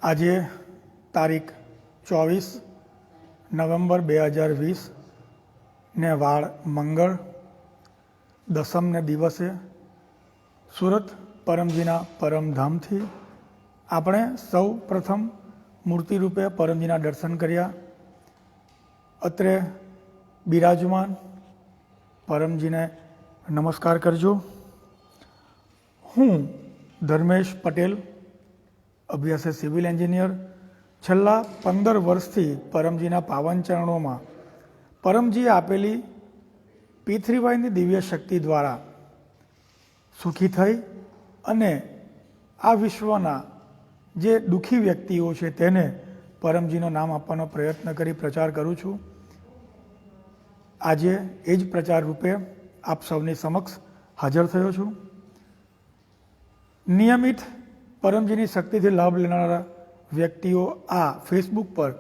આજે તારીખ 24 નવેમ્બર 2020 ને વાળ મંગળ દસમને દિવસે સુરત પરમજીના પરમધામથી આપણે સૌ પ્રથમ મૂર્તિરૂપે પરમજીના દર્શન કર્યા. અત્રે બિરાજમાન પરમજીને નમસ્કાર કરજો. હું ધર્મેશ પટેલ, અભ્યાસે સિવિલ એન્જિનિયર, છેલ્લા 15 વર્ષથી પરમજીના પાવન ચરણોમાં પરમજીએ આપેલી P3Yની દિવ્ય શક્તિ દ્વારા સુખી થઈ અને આ વિશ્વના જે દુઃખી વ્યક્તિઓ છે તેને પરમજીનું નામ આપવાનો પ્રયત્ન કરી પ્રચાર કરું છું. આજે એ જ પ્રચાર રૂપે આપ સૌની સમક્ષ હાજર થયો છું. નિયમિત પરમજીની શક્તિથી લાભ લેનારા વ્યક્તિઓ આ ફેસબુક પર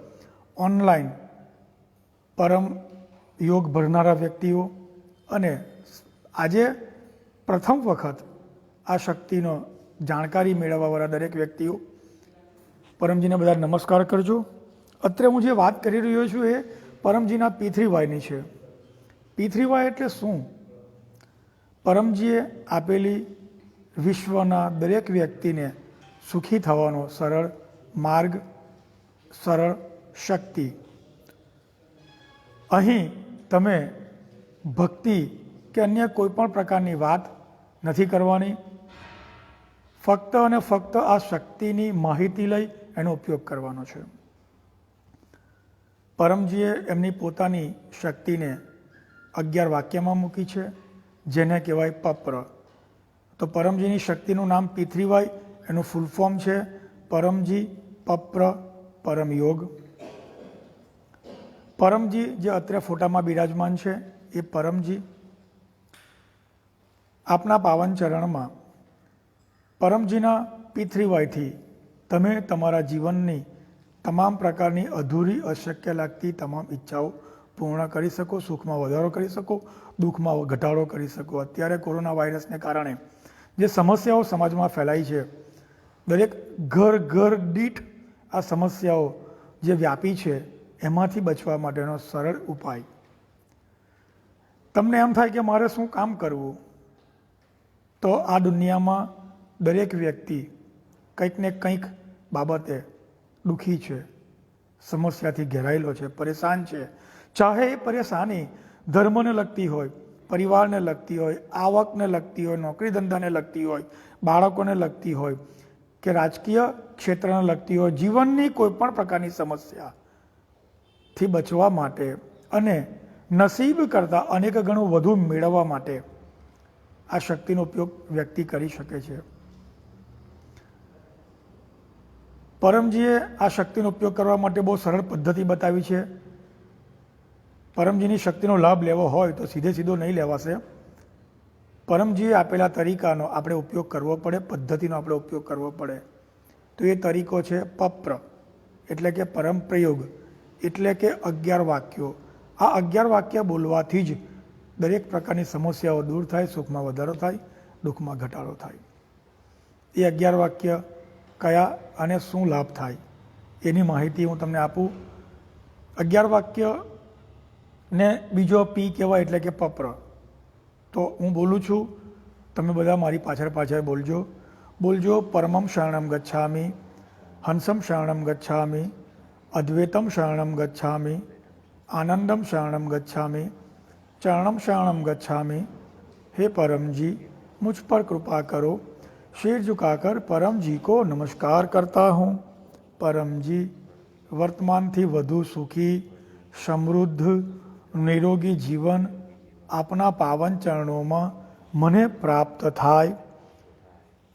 ઓનલાઈન પરમ યોગ ભરનારા વ્યક્તિઓ અને આજે પ્રથમ વખત આ શક્તિનો જાણકારી મેળવવાવાળા દરેક વ્યક્તિઓ પરમજીને બધા નમસ્કાર કરજો. અત્રે હું જે વાત કરી રહ્યો છું એ પરમજીના P3Yની છે. P3Y એટલે શું? પરમજીએ આપેલી વિશ્વના દરેક વ્યક્તિને સુખી થવાનો સરળ માર્ગ, સરળ શક્તિ. અહીં તમે ભક્તિ કે અન્ય કોઈ પણ પ્રકારની વાત નથી કરવાની. ફક્ત અને ફક્ત આ શક્તિની માહિતી લઈ એનો ઉપયોગ કરવાનો છે. પરમજીએ એમની પોતાની શક્તિને 11 વાક્યમાં મૂકી છે, જેને કહેવાય પપ્ર. તો પરમજીની શક્તિનું નામ P3Y, એનું ફૂલ ફોર્મ છે પરમજી પપ્ર પરમયોગ. પરમજી જે અત્રે ફોટામાં બિરાજમાન છે એ પરમજી આપના પાવન ચરણમાં પરમજીના P3Yથી તમે તમારા જીવનની તમામ પ્રકારની અધૂરી અશક્ય લાગતી તમામ ઈચ્છાઓ પૂર્ણ કરી શકો, સુખમાં વધારો કરી શકો, દુઃખમાં ઘટાડો કરી શકો. અત્યારે કોરોના વાયરસને કારણે જે સમસ્યાઓ સમાજમાં ફેલાઈ છે, દરેક ઘર દીઠ આ સમસ્યાઓ જે વ્યાપી છે એમાંથી બચવા માટેનો સરળ ઉપાય. તમને એમ થાય કે મારે શું કામ કરવું, તો આ દુનિયામાં દરેક વ્યક્તિ કંઈક ને કંઈક બાબતે દુઃખી છે, સમસ્યાથી ઘેરાયેલો છે, પરેશાન છે. ચાહે એ પરેશાની ધર્મને લગતી હોય, પરિવારને લગતી હોય, આવકને લગતી હોય, નોકરી ધંધાને લગતી હોય, બાળકોને લગતી હોય કે રાજકીય ક્ષેત્રને લગતી હોય, જીવનની કોઈ પણ પ્રકારની સમસ્યાથી બચવા માટે અને નસીબ કરતાં અનેક ગણું વધુ મેળવવા માટે આ શક્તિનો ઉપયોગ વ્યક્તિ કરી શકે છે. પરમજીએ આ શક્તિનો ઉપયોગ કરવા માટે બહુ સરળ પદ્ધતિ બતાવી છે. પરમજીની શક્તિનો લાભ લેવો હોય તો સીધો નહીં લેવાશે. પરમજીએ આપેલા તરીકાનો આપણે ઉપયોગ કરવો પડે, પદ્ધતિનો આપણે ઉપયોગ કરવો પડે. તો એ તરીકો છે પપ્ર, એટલે કે પરમ પ્રયોગ, એટલે કે 11 વાક્યો. આ 11 વાક્ય બોલવાથી જ દરેક પ્રકારની સમસ્યાઓ દૂર થાય, સુખમાં વધારો થાય, દુઃખમાં ઘટાડો થાય. એ 11 વાક્ય કયા અને શું લાભ થાય એની માહિતી હું તમને આપું. 11 વાક્ય ને બીજો P કહેવાય, એટલે કે પપ્ર. તો હું બોલું છું, તમે બધા મારી પાછળ બોલજો. પરમમ શરણમ ગચ્છામિ, હંસમ શરણમ ગચ્છામિ, અદ્વૈતમ શરણમ ગચ્છામિ, આનંદમ શરણમ ગચ્છામિ, ચરણમ શરણમ ગચ્છામિ. हे परम जी, मुझ पर कृपा करो. सिर झुकाकर परम जी को नमस्कार करता हूँ. परम जी, વર્તમાનથી વધુ સુખી, સમૃદ્ધ, નિરોગી જીવન આપના પાવન ચરણોમાં મને પ્રાપ્ત થાય.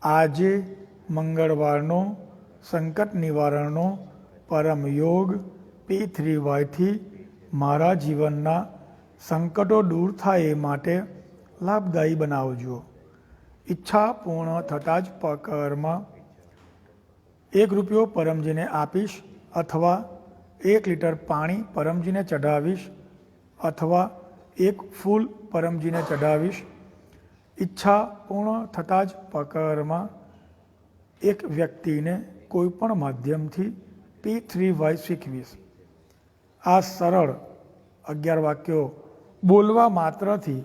આજે મંગળવારનો સંકટ નિવારણનો પરમ યોગ P3Yથી મારા જીવનના સંકટો દૂર થાય એ માટે લાભદાયી બનાવજો. ઈચ્છા પૂર્ણ થતાં જ પકરમાં 1 રૂપિયો પરમજીને આપીશ, અથવા 1 લીટર પાણી પરમજીને ચઢાવીશ, અથવા 1 ફૂલ પરમજીને ચઢાવીશ. ઈચ્છા પૂર્ણ થતાં જ પકરમાં એક વ્યક્તિને કોઈ પણ માધ્યમથી P3Y20 આ સરળ 11 વાક્યો બોલવા માત્રથી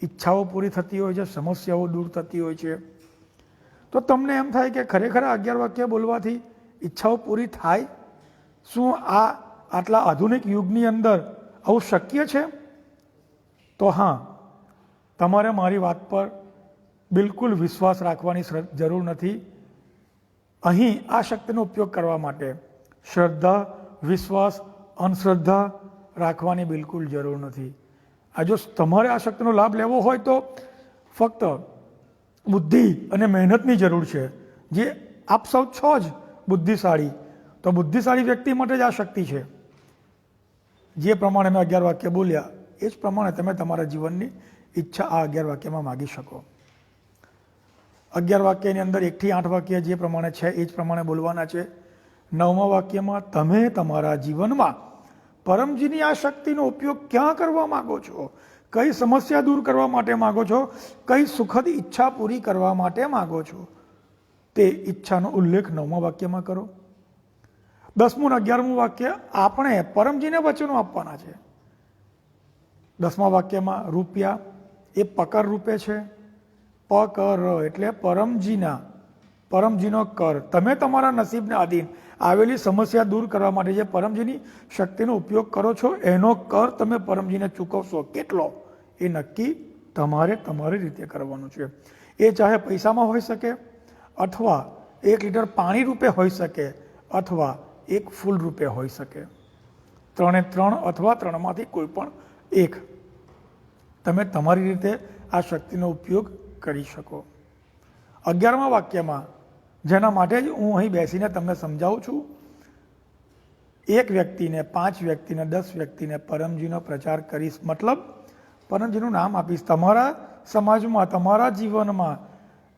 ઈચ્છાઓ પૂરી થતી હોય છે, સમસ્યાઓ દૂર થતી હોય છે. તો તમને એમ થાય કે ખરેખર 11 વાક્ય બોલવાથી ઈચ્છાઓ પૂરી થાય? શું આટલા આધુનિક યુગની અંદર આવું શક્ય છે? તો હા, તમારે મારી વાત પર બિલકુલ વિશ્વાસ રાખવાની જરૂર નથી. અહીં આ શક્તિનો ઉપયોગ કરવા માટે શ્રદ્ધા, વિશ્વાસ, અંધશ્રદ્ધા રાખવાની બિલકુલ જરૂર નથી. આ જો તમારે આ શક્તિનો લાભ લેવો હોય તો ફક્ત બુદ્ધિ અને મહેનતની જરૂર છે, જે આપ સૌ છો જ બુદ્ધિશાળી. તો બુદ્ધિશાળી વ્યક્તિ માટે જ આ શક્તિ છે. જે પ્રમાણે મેં 11 વાક્ય બોલ્યા એ જ પ્રમાણે તમે તમારા જીવનની ઈચ્છા આ 11 વાક્યમાં માગી શકો. 11 વાક્યની અંદર 1 થી 8 વાક્ય જે પ્રમાણે છે એ જ પ્રમાણે બોલવાના છે. 9મા વાક્યમાં તમે તમારા જીવનમાં પરમજીની આ શક્તિનો ઉપયોગ ક્યાં કરવા માગો છો? કઈ સમસ્યા દૂર કરવા માટે માગો છો? કઈ સુખદ ઈચ્છા પૂરી કરવા માટે માગો છો? તે ઈચ્છાનો ઉલ્લેખ 9મા વાક્યમાં કરો. 10મું અને 11મું વાક્ય આપણે પરમજીને વચનો આપવાના છે. 10મા વાક્યમાં રૂપિયા એ પકર રૂપે છે. પકર એટલે પરમજીનો કર. તમે તમારા નસીબને આધીન આવેલી સમસ્યા દૂર કરવા માટે જે પરમજીની શક્તિનો ઉપયોગ કરો છો એનો કર તમે પરમજીને ચૂકવશો. કેટલો એ નક્કી તમારે તમારી રીતે કરવાનું છે. એ ચાહે પૈસામાં હોઈ શકે, અથવા 1 લીટર પાણી રૂપે હોઈ શકે, અથવા 1 ફૂલ રૂપે હોઈ શકે. 3 અથવા 3માંથી કોઈ પણ એક તમે તમારી રીતે આ શક્તિનો ઉપયોગ કરી શકો. 11મા વાક્યમાં જેના માટે જ હું અહીં બેસીને તમને સમજાવું છું, 1 વ્યક્તિને, 5 વ્યક્તિને, 10 વ્યક્તિને પરમજીનો પ્રચાર કરીશ. મતલબ પરમજીનું નામ આપીશ. તમારા સમાજમાં, તમારા જીવનમાં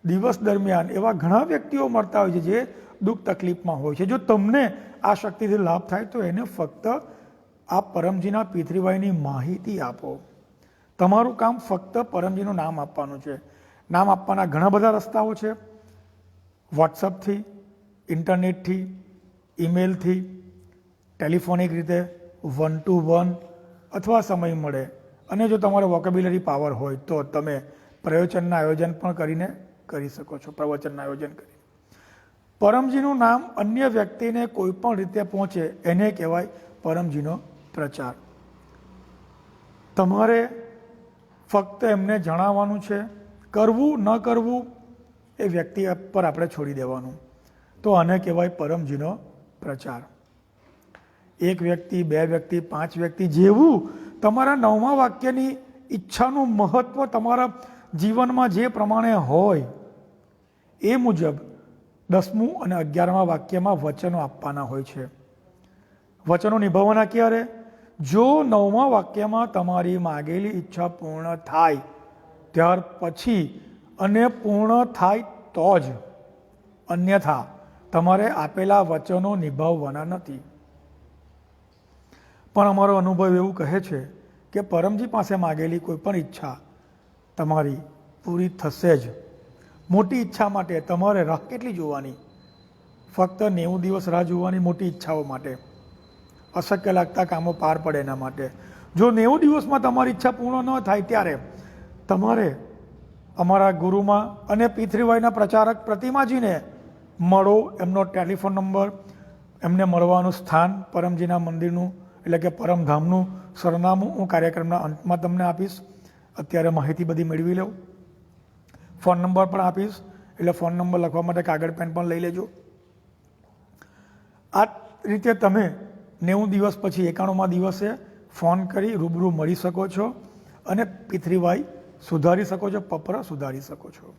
દિવસ દરમિયાન એવા ઘણા વ્યક્તિઓ મળતા હોય છે જે દુઃખ તકલીફમાં હોય છે. જો તમને આ શક્તિથી લાભ થાય તો એને ફક્ત આ પરમજીના P3Yની માહિતી આપો. તમારું કામ ફક્ત પરમજીનું નામ આપવાનું છે. નામ આપવાના ઘણા બધા રસ્તાઓ છે. વોટ્સઅપથી, ઇન્ટરનેટથી, ઈમેલથી, ટેલિફોનિક રીતે, 1 to 1, અથવા સમય મળે અને જો તમારે વોકેબ્યુલરી પાવર હોય તો તમે પ્રવચનના આયોજન પણ કરીને કરી શકો છો. પ્રવચનના આયોજન કરી પરમજીનું નામ અન્ય વ્યક્તિને કોઈ પણ રીતે પહોંચે એને કહેવાય પરમજીનો પ્રચાર. તમારે ફક્ત એમને જણાવવાનું છે. કરવું ન કરવું એ વ્યક્તિ પર આપણે છોડી દેવાનું. તો આને કહેવાય પરમજીનો પ્રચાર. 1 વ્યક્તિ, 2 વ્યક્તિ, 5 વ્યક્તિ, જેવું તમારા 9મા વાક્યની ઈચ્છાનું મહત્વ તમારા જીવનમાં જે પ્રમાણે હોય એ મુજબ 10મું અને 11મા વાક્યમાં વચનો આપવાના હોય છે. વચનો નિભાવવાના ક્યારે? જો 9મા વાક્યમાં તમારી માગેલી ઈચ્છા પૂર્ણ થાય ત્યાર પછી અને પૂર્ણ થાય તો જ. અન્યથા તમારે આપેલા વચનો નિભાવવાના નથી. પણ અમારો અનુભવ એવું કહે છે કે પરમજી પાસે માગેલી કોઈ પણ ઈચ્છા તમારી પૂરી થશે જ. મોટી ઈચ્છા માટે તમારે રાહ કેટલી જોવાની? ફક્ત 90 દિવસ રાહ જોવાની મોટી ઈચ્છાઓ માટે, અશક્ય લાગતા કામો પાર પડે એના માટે. જો 90 દિવસમાં તમારી ઈચ્છા પૂર્ણ ન થાય ત્યારે તમારે અમારા ગુરુમાં અને P3Yના પ્રચારક પ્રતિમાજીને મળો. એમનો ટેલિફોન નંબર, એમને મળવાનું સ્થાન, પરમજીના મંદિરનું એટલે કે પરમધામનું સરનામું હું કાર્યક્રમના અંતમાં તમને આપીશ. અત્યારે માહિતી બધી મેળવી લઉં. ફોન નંબર પણ આપીશ, એટલે ફોન નંબર લખવા માટે કાગળ પેન પણ લઈ લેજો. આ રીતે તમે 90 દિવસ પછી 91મા દિવસે ફોન કરી રૂબરૂ મળી શકો છો અને P3Y સુધારી શકો છો, પપર સુધારી શકો છો.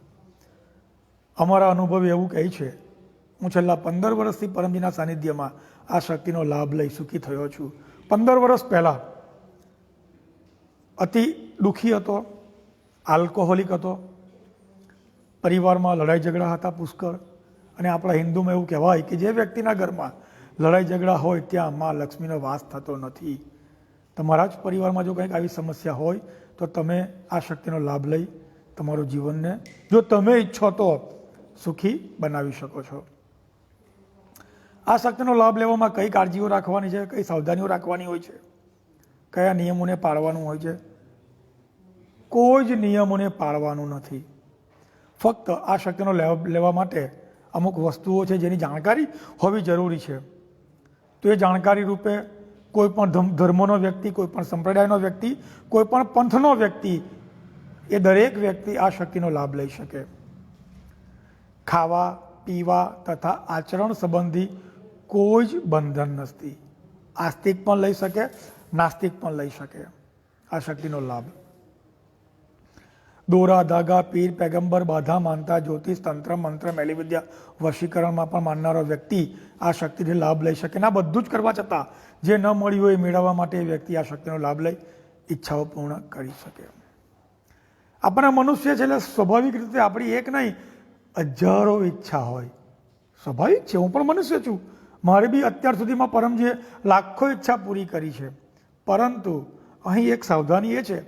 અમારા અનુભવ એવું કહે છે, હું છેલ્લા 15 વર્ષથી પરમજીના સાનિધ્યમાં આ શક્તિનો લાભ લઈ સુખી થયો છું. 15 વર્ષ પહેલાં અતિ દુઃખી હતો, આલ્કોહોલિક હતો, પરિવારમાં લડાઈ ઝઘડા હતા પુષ્કળ. અને આપણા હિન્દુમાં એવું કહેવાય કે જે વ્યક્તિના ઘરમાં લડાઈ ઝઘડા હોય ત્યાં માં લક્ષ્મીનો વાસ થતો નથી. તમારા જ પરિવારમાં જો કંઈક આવી સમસ્યા હોય તો તમે આ શક્તિનો લાભ લઈ તમારું જીવનને, જો તમે ઈચ્છો તો, સુખી બનાવી શકો છો. આ શક્તિનો લાભ લેવામાં કઈ કાળજીઓ રાખવાની છે, કઈ સાવધાનીઓ રાખવાની હોય છે, કયા નિયમોને પાળવાનું હોય છે? કોઈ જ નિયમોને પાળવાનું નથી. ફક્ત આ શક્તિનો લાભ લેવા માટે અમુક વસ્તુઓ છે જેની જાણકારી હોવી જરૂરી છે. તો એ જાણકારી રૂપે કોઈ પણ ધર્મનો વ્યક્તિ, કોઈ પણ સંપ્રદાયનો વ્યક્તિ, કોઈ પણ પંથનો વ્યક્તિ, એ દરેક વ્યક્તિ આ શક્તિનો લાભ લઈ શકે. ખાવા પીવા તથા આચરણ સંબંધી કોઈ જ બંધન નથી. આસ્તિક પણ લઈ શકે, નાસ્તિક પણ લઈ શકે આ શક્તિનો લાભ. દોરા ધાગા, પીર પેગમ્બર, બાધા માનતા, જ્યોતિષ, તંત્ર મંત્ર, મેલી વિદ્યા, વશીકરણમાં પણ માનનારો વ્યક્તિ આ શક્તિથી લાભ લઈ શકે. આ બધું જ કરવા છતાં જે ન મળ્યું હોય એ મેળવવા માટે એ વ્યક્તિ આ શક્તિનો લાભ લઈ ઈચ્છાઓ પૂર્ણ કરી શકે. આપણા મનુષ્ય છે એટલે સ્વાભાવિક રીતે આપણી એક નહીં હજારો ઈચ્છા હોય. સ્વાભાવિક છે, હું પણ મનુષ્ય છું. મારે બી અત્યાર સુધીમાં પરમજીએ લાખો ઈચ્છા પૂરી કરી છે. પરંતુ અહીં એક સાવધાની એ છે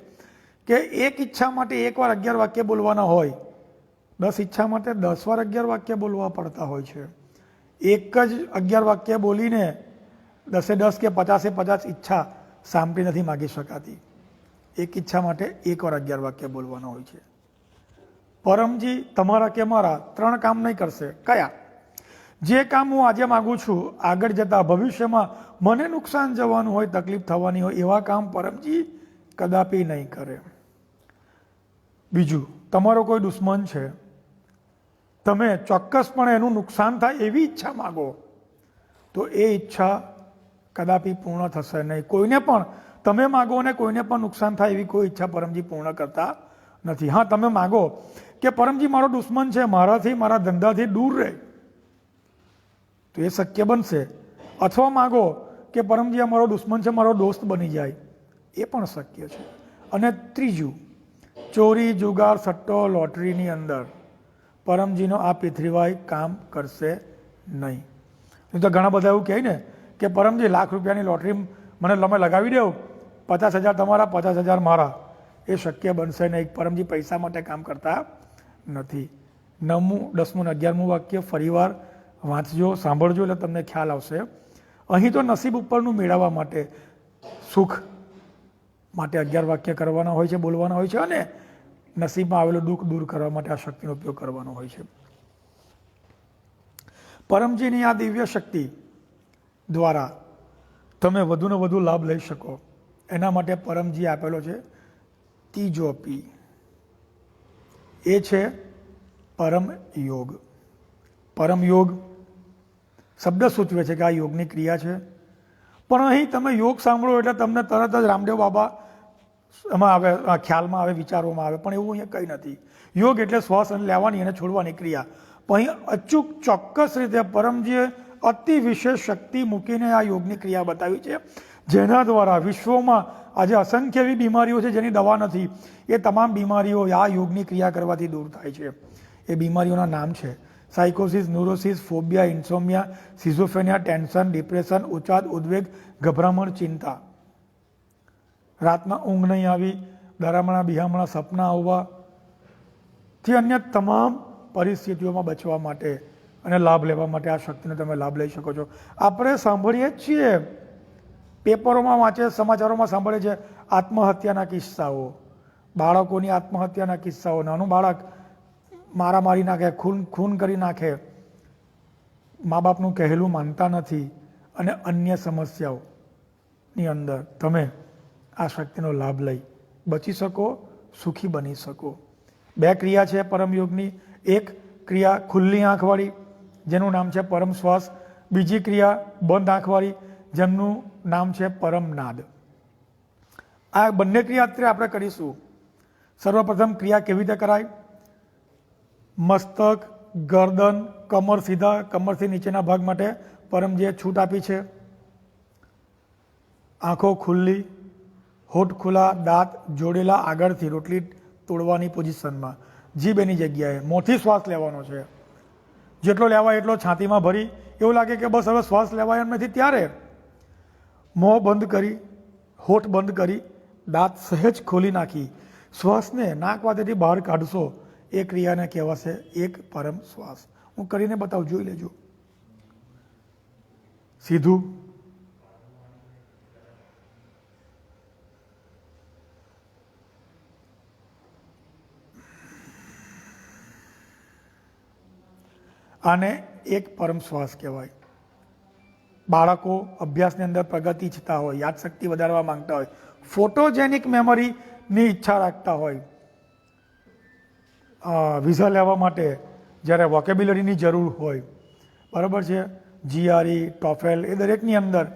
કે એક ઈચ્છા માટે એક વાર 11 વાક્ય બોલવાના હોય, 10 ઈચ્છા માટે 10 વાર 11 વાક્ય બોલવા પડતા હોય છે. એક જ 11 વાક્ય બોલીને 10 કે 50 ઈચ્છા સાંભળી નથી માગી શકાતી. એક ઈચ્છા માટે એક વાર 11 વાક્ય બોલવાના હોય છે. પરમજી તમારા કે મારા 3 કામ નહીં કરશે. કયા? જે કામ હું આજે માગું છું, આગળ જતા ભવિષ્યમાં મને નુકસાન જવાનું હોય, તકલીફ થવાની હોય, એવા કામ પરમજી કદાપી નહીં કરે. બીજું, તમારો કોઈ દુશ્મન છે, તમે ચોક્કસપણે એનું નુકસાન થાય એવી ઈચ્છા માગો તો એ ઈચ્છા કદાપી પૂર્ણ થશે નહીં. કોઈને પણ તમે માગો અને કોઈને પણ નુકસાન થાય એવી કોઈ ઈચ્છા પરમજી પૂર્ણ કરતા નથી. હા, તમે માગો કે પરમજી મારો દુશ્મન છે, મારાથી મારા ધંધાથી દૂર રહે, તો એ શક્ય બનશે. અથવા માગો કે પરમજી આ મારો દુશ્મન છે, મારો દોસ્ત બની જાય, એ પણ શક્ય છે. અને ત્રીજું, ચોરી જુગાર સટ્ટો લોટરીની અંદર પરમજીનો આ પૃથ્વીવાય કામ કરશે નહીં. તો ઘણા બધા એવું કહે ને કે પરમજી ₹1,00,000ની લોટરી મને તમે લગાવી દો, 50,000 તમારા 50,000 મારા. એ શક્ય બનશે નહીં. પરમજી પૈસા માટે કામ કરતા નથી. 9મું 10મું અને 11મું વાક્ય ફરીવાર વાંચજો, સાંભળજો એટલે તમને ખ્યાલ આવશે. અહીં તો નસીબ ઉપરનું મેળવવા માટે, સુખ માટે 11 વાક્ય કરવાના હોય છે, બોલવાના હોય છે, અને નસીબમાં આવેલું દુઃખ દૂર કરવા માટે આ શક્તિનો ઉપયોગ કરવાનો હોય છે. પરમજીની આ દિવ્ય શક્તિ દ્વારા તમે વધુને વધુ લાભ લઈ શકો એના માટે પરમજી આપેલો છે ત્રીજો પી. એ છે પરમ યોગ. પરમ યોગ શબ્દ સૂચવે છે કે આ યોગની ક્રિયા છે. પણ અહીં તમે યોગ સાંભળો એટલે તમને તરત જ રામદેવ બાબા એમાં આવે, ખ્યાલમાં આવે, વિચારોમાં આવે. પણ એવું અહીંયા કંઈ નથી. યોગ એટલે શ્વાસ લેવાની અને છોડવાની ક્રિયા. પણ અહીં અચૂક ચોક્કસ રીતે પરમજીએ અતિ વિશેષ શક્તિ મૂકીને આ યોગની ક્રિયા બતાવી છે, જેના દ્વારા વિશ્વમાં આજે અસંખ્ય એવી બીમારીઓ છે જેની દવા નથી. એ તમામ બીમારીઓ આ યોગની ક્રિયા કરવાથી દૂર થાય છે. એ બીમારીઓના નામ છે સાયકોસિસ, ન્યુરોસિસ, ફોબિયા, ઇન્સોમિયા, સિઝોફેનિયા, ટેન્શન, ડિપ્રેશન, ઉચાદ, ઉદ્વેગ, ગભરામણ, ચિંતા, રાતના ઊંઘ નહીં આવી, ડરામણા બિહામણા સપના આવવાથી અન્ય તમામ પરિસ્થિતિઓમાં બચવા માટે અને લાભ લેવા માટે આ શક્તિનો તમે લાભ લઈ શકો છો. આપણે સાંભળીએ જ છીએ, પેપરોમાં વાંચે, સમાચારોમાં સાંભળે છે આત્મહત્યાના કિસ્સાઓ, બાળકોની આત્મહત્યાના કિસ્સાઓ. નાનું બાળક મારા મારી નાખે, ખૂન કરી નાખે, મા બાપનું કહેલું માનતા નથી, અને અન્ય સમસ્યાઓની અંદર તમે આ શક્તિનો લાભ લઈ બચી શકો, સુખી બની શકો. 2 ક્રિયા છે પરમયોગની. એક ક્રિયા ખુલ્લી આંખવાળી જેનું નામ છે પરમ શ્વાસ. બીજી ક્રિયા બંધ આંખવાળી જેમનું નામ છે પરમનાદ. આ બંને ક્રિયા અત્યારે આપણે કરીશું. સર્વપ્રથમ ક્રિયા કેવી રીતે કરાય? મસ્તક, ગરદન, કમર સીધા, કમરથી નીચેના ભાગ માટે પરમજીએ છૂટ આપી છે. આંખો ખુલ્લી, હોઠ ખુલ્લા, દાંત જોડેલા આગળથી રોટલી તોડવાની પોઝિશનમાં, જીભ એની જગ્યાએ. મોંથી શ્વાસ લેવાનો છે. જેટલો લેવાય એટલો છાતીમાં ભરી. એવું લાગે કે બસ હવે શ્વાસ લેવાય એમ નથી, ત્યારે મોં બંધ કરી, હોઠ બંધ કરી, દાંત સહેજ ખોલી નાખી શ્વાસને નાક વાટેથી બહાર કાઢશો. એ ક્રિયાને કહેવાશે એક પરમ શ્વાસ. હું કરીને બતાવું, જોઈ લેજો. સીધું, આને એક પરમ શ્વાસ કહેવાય. બાળકો અભ્યાસની અંદર પ્રગતિ ઈચ્છતા હોય, યાદશક્તિ વધારવા માંગતા હોય, ફોટોજેનિક મેમરીની ઈચ્છા રાખતા હોય, વિઝા લેવા માટે જ્યારે વોકેબ્યુલરીની જરૂર હોય, બરાબર છે, જીઆરઈ, ટોફેલ એ દરેકની અંદર,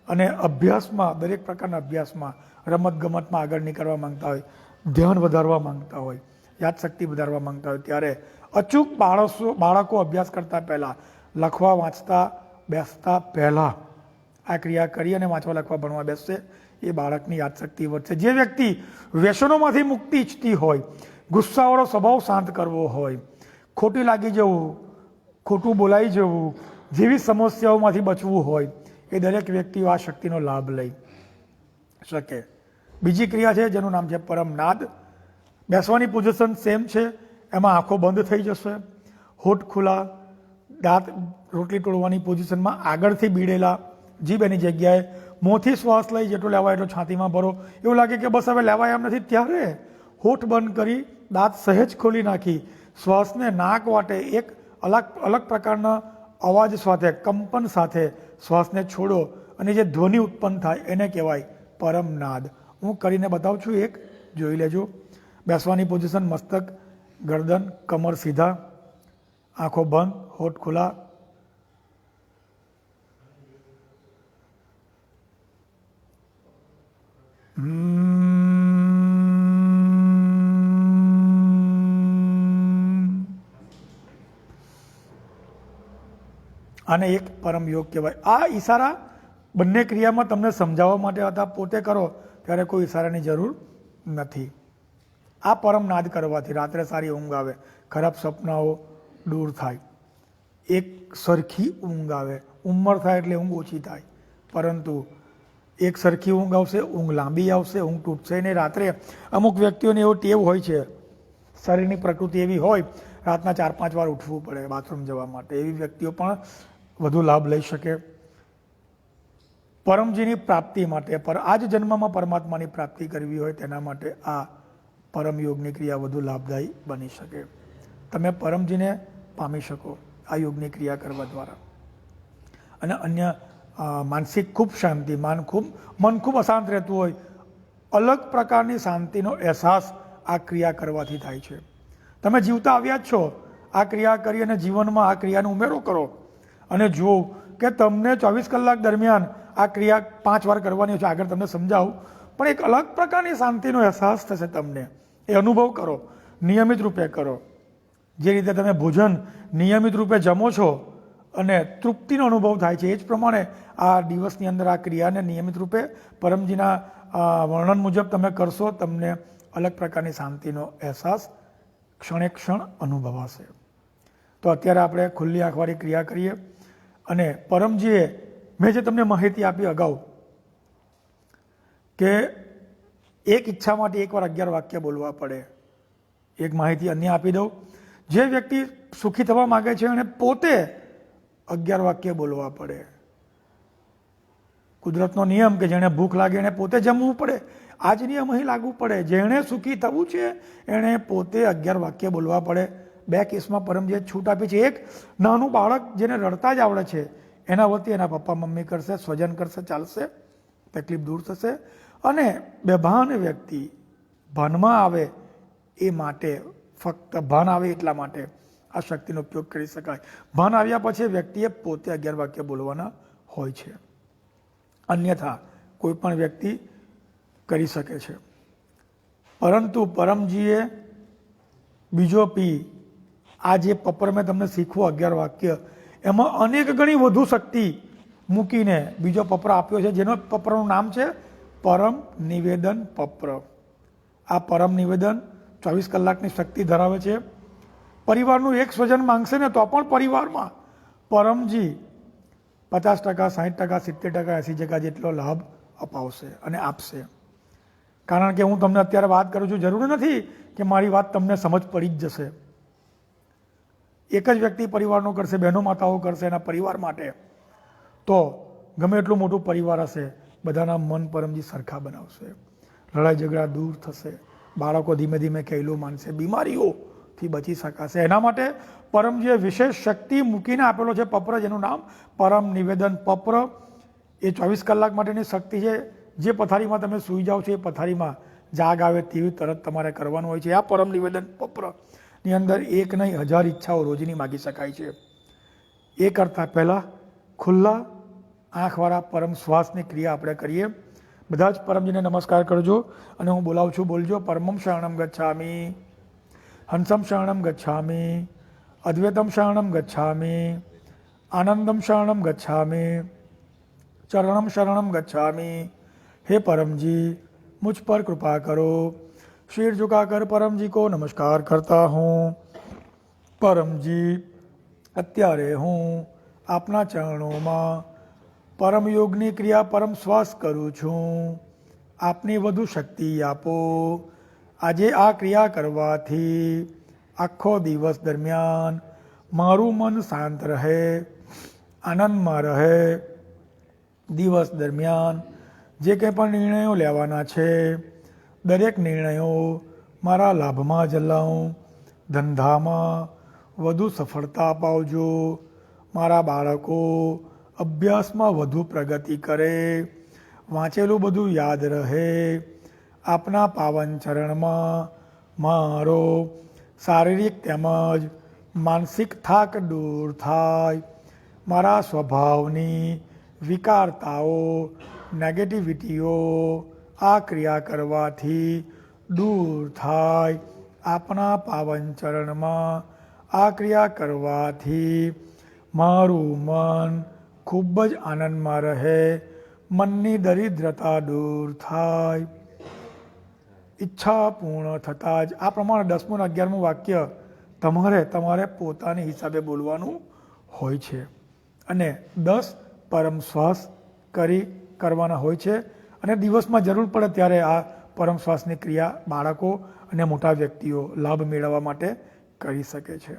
અને અભ્યાસમાં દરેક પ્રકારના અભ્યાસમાં રમતગમતમાં આગળ નીકળવા માંગતા હોય, ધ્યાન વધારવા માંગતા હોય, યાદશક્તિ વધારવા માંગતા હોય, ત્યારે અચૂક બાળકો અભ્યાસ કરતા પહેલાં, લખવા વાંચતા બેસતા પહેલાં આ ક્રિયા કરી અને વાંચવા લખવા ભણવા બેસશે, એ બાળકની યાદશક્તિ વધશે. જે વ્યક્તિ વ્યસનોમાંથી મુક્તિ ઈચ્છતી હોય, ગુસ્સાવાળો સ્વભાવ શાંત કરવો હોય, ખોટી લાગી જવું, ખોટું બોલાઈ જવું જેવી સમસ્યાઓમાંથી બચવું હોય, એ દરેક વ્યક્તિઓ આ શક્તિનો લાભ લઈ શકે. બીજી ક્રિયા છે જેનું નામ છે પરમનાદ. બેસવાની પોઝિશન સેમ છે, એમાં આંખો બંધ થઈ જશે, હોઠ ખુલ્લા, દાંત રોટલી તોડવાની પોઝિશનમાં આગળથી બીડેલા, જીભ એની જગ્યાએ, મોંથી શ્વાસ લઈ જેટલો લેવાય એટલો છાતીમાં ભરો. એવું લાગે કે બસ હવે લેવાય એમ નથી, ત્યારે હોઠ બંધ કરી દાંત સહેજ ખોલી નાખી શ્વાસને નાક વાટે એક અલગ પ્રકારના અવાજ સાથે, કંપન સાથે શ્વાસને છોડો, અને જે ધ્વનિ ઉત્પન્ન થાય એને કહેવાય પરમનાદ. હું કરીને બતાવું છું, એક જોઈ લેજો. બેસવાની પોઝિશન, મસ્તક, ગરદન, કમર સીધા, આંખો બંધ, હોઠ ખુલ્લા. આને એક પરમ યોગ કહેવાય. આ ઈશારા બંને ક્રિયામાં તમને સમજાવવા માટે હતા, પોતે કરો ત્યારે કોઈ ઈશારાની જરૂર નથી. આ પરમનાદ કરવાથી રાત્રે સારી ઊંઘ આવે, ખરાબ સપનાઓ દૂર થાય, એક સરખી ઊંઘ આવે. ઉંમર થાય એટલે ઊંઘ ઓછી થાય, પરંતુ એક સરખી ઊંઘ આવશે, ઊંઘ લાંબી આવશે, ઊંઘ તૂટશે નહીં. રાત્રે અમુક વ્યક્તિઓને એવો ટેવ હોય છે, શરીરની પ્રકૃતિ એવી હોય, રાતના 4-5 વાર ઉઠવું પડે બાથરૂમ જવા માટે. એવી વ્યક્તિઓ પણ વધુ લાભ લઈ શકે. પરમજીની પ્રાપ્તિ માટે, આ જ જન્મમાં પરમાત્માની પ્રાપ્તિ કરવી હોય તેના માટે આ પરમ યોગની ક્રિયા વધુ લાભદાયી બની શકે. તમે પરમજીને પામી શકો આ યોગની ક્રિયા કરવા દ્વારા. અને અન્ય માનસિક ખૂબ શાંતિ, મન ખૂબ અશાંત રહેતું હોય, અલગ પ્રકારની શાંતિનો અહેસાસ આ ક્રિયા કરવાથી થાય છે. તમે જીવતા આવ્યા જ છો, આ ક્રિયા કરી અને જીવનમાં આ ક્રિયાનો ઉમેરો કરો અને જુઓ કે તમને 24 કલાક દરમિયાન આ ક્રિયા 5 વાર કરવાની છે. આગળ તમને સમજાવું, પણ એક અલગ પ્રકારની શાંતિનો અહેસાસ થશે તમને. એ અનુભવ કરો, નિયમિત રૂપે કરો. જે રીતે તમે ભોજન નિયમિત રૂપે જમો છો અને તૃપ્તિનો અનુભવ થાય છે, એ જ પ્રમાણે આ દિવસની અંદર આ ક્રિયાને નિયમિત રૂપે પરમજીના વર્ણન મુજબ તમે કરશો, તમને અલગ પ્રકારની શાંતિનો અહેસાસ ક્ષણે ક્ષણ અનુભવાશે. તો અત્યારે આપણે ખુલ્લી આંખવાળી ક્રિયા કરીએ. અને પરમજીએ, મેં જે તમને માહિતી આપી અગાઉ કે એક ઈચ્છા માટે એકવાર 11 વાક્ય બોલવા પડે, એક માહિતી અન્ય આપી દઉં. જે વ્યક્તિ સુખી થવા માગે છે એને પોતે 11 વાક્ય બોલવા પડે. કુદરતનો નિયમ કે જેણે ભૂખ લાગે એને પોતે જમવું પડે, આ જ નિયમ અહીં લાગુ પડે. જેણે સુખી થવું છે એણે પોતે 11 વાક્ય બોલવા પડે. 2 કેસમાં પરમજીએ છૂટ આપી છે. એક, નાનું બાળક જેને રડતા જ આવડે છે એના વતી એના પપ્પા મમ્મી કરશે, સ્વજન કરશે, ચાલશે, તકલીફ દૂર થશે. અને બેભાન વ્યક્તિ ભાનમાં આવે એ માટે, ફક્ત ભાન આવે એટલા માટે આ શક્તિનો ઉપયોગ કરી શકાય. ભાન આવ્યા પછી વ્યક્તિએ પોતે 11 વાક્ય બોલવાના હોય છે, અન્યથા કોઈ પણ વ્યક્તિ કરી શકે છે. પરંતુ પરમજીએ બીજો પી, આ જે પત્ર મેં તમને શીખવું 11 વાક્ય, એમાં અનેક ગણી વધુ શક્તિ મૂકીને બીજો પત્ર આપ્યો છે, જેનો પત્રનું નામ છે પરમ નિવેદન પત્ર. આ પરમ નિવેદન 24 કલાકની શક્તિ ધરાવે છે. પરિવારનું એક સ્વજન માંગશે ને તો પણ પરિવારમાં પરમજી 50%, 60%, 70%, 80% જેટલો લાભ અપાવશે અને આપશે. કારણ કે હું તમને અત્યારે વાત કરું છું, જરૂરી નથી કે મારી વાત તમને સમજ પડી જ જશે. એક જ વ્યક્તિ પરિવારનો કરશે, બહેનો માતાઓ કરશે એના પરિવાર માટે, તો ગમે એટલું મોટું પરિવાર હશે, બધાના મન પરમજી સરખા બનાવશે, લડાઈ ઝઘડા દૂર થશે, બાળકો ધીમે ધીમે કહેલું માનશે, બીમારીઓથી બચી શકાશે. એના માટે પરમજીએ વિશેષ શક્તિ મૂકીને આપેલો છે પત્ર, જેનું નામ પરમ નિવેદન પત્ર. એ 24 કલાક માટેની શક્તિ છે. જે પથારીમાં તમે સૂઈ જાઓ છો એ પથારીમાં જાગ આવે તેવી તરત તમારે કરવાનું હોય છે. આ પરમ નિવેદન પત્રની અંદર 1 નહીં 1000 ઈચ્છાઓ રોજની માગી શકાય છે. એ કરતાં પહેલાં ખુલ્લા આંખવાળા પરમ શ્વાસની ક્રિયા આપણે કરીએ. બધા જ પરમજીને નમસ્કાર કરજો અને હું બોલાવું છું, બોલજો. પરમમ શરણમ ગચ્છામિ, હંસમ શરણમ ગચ્છામિ, અદ્વૈતમ શરણમ ગચ્છામિ, આનંદમ શરણમ ગચ્છામિ, ચરણમ શરણમ ગચ્છામિ. हे परम जी, मुझ पर कृपा करो. शीर झुकाकर परम जी को नमस्कार करता हूँ. परम जी, અત્યારે હું આપના ચરણોમાં પરમ યોગની ક્રિયા પરમ શ્વાસ કરું છું. આપની વધુ શક્તિ આપો. આજે આ ક્રિયા કરવાથી આખો દિવસ દરમિયાન મારું મન શાંત રહે, આનંદમાં રહે. દિવસ દરમિયાન જે કંઈ પણ નિર્ણયો લેવાના છે, દરેક નિર્ણયો મારા લાભમાં જ લઉં. ધંધામાં વધુ સફળતા અપાવજો. મારા બાળકો અભ્યાસમાં વધુ પ્રગતિ કરે, વાંચેલું બધું યાદ રહે. આપના પાવન ચરણમાં મારો શારીરિક તેમજ માનસિક થાક દૂર થાય. મારા સ્વભાવની વિકારતાઓ, નેગેટિવિટીઓ આ ક્રિયા કરવાથી દૂર થાય. આપણા પાવન ચરણમાં આ ક્રિયા કરવાથી મારું મન ખૂબ જ આનંદમાં રહે, મનની દરિદ્રતા દૂર થાય. ઈચ્છા પૂર્ણ થતાં જ આ પ્રમાણે 10મું અને 11મું વાક્ય તમારે પોતાની હિસાબે બોલવાનું હોય છે અને 10 પરમ શ્વાસ કરવાના હોય છે. અને દિવસમાં જરૂર પડે ત્યારે આ પરમ શ્વાસની ક્રિયા બાળકો અને મોટા વ્યક્તિઓ લાભ મેળવવા માટે કરી શકે છે.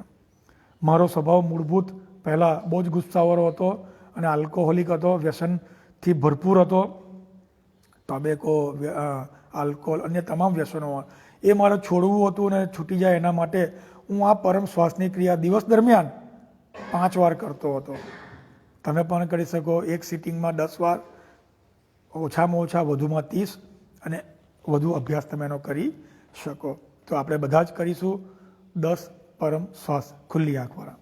મારો સ્વભાવ મૂળભૂત પહેલાં બહુ જ ગુસ્સાવાળો હતો અને આલ્કોહોલિક હતો, વ્યસનથી ભરપૂર હતો. ટોબેકો, આલ્કોહોલ, અન્ય તમામ વ્યસનો એ મારે છોડવું હતું અને છૂટી જાય એના માટે હું આ પરમ શ્વાસની ક્રિયા દિવસ દરમિયાન 5 વાર કરતો હતો. તમે પણ કરી શકો. એક સિટિંગમાં 10 વાર, ઓછામાં ઓછા, વધુમાં 30, અને વધુ અભ્યાસ તમે એનો કરી શકો. તો આપણે બધા જ કરીશું 10 પરમ શ્વાસ ખુલ્લી આંખવાળા.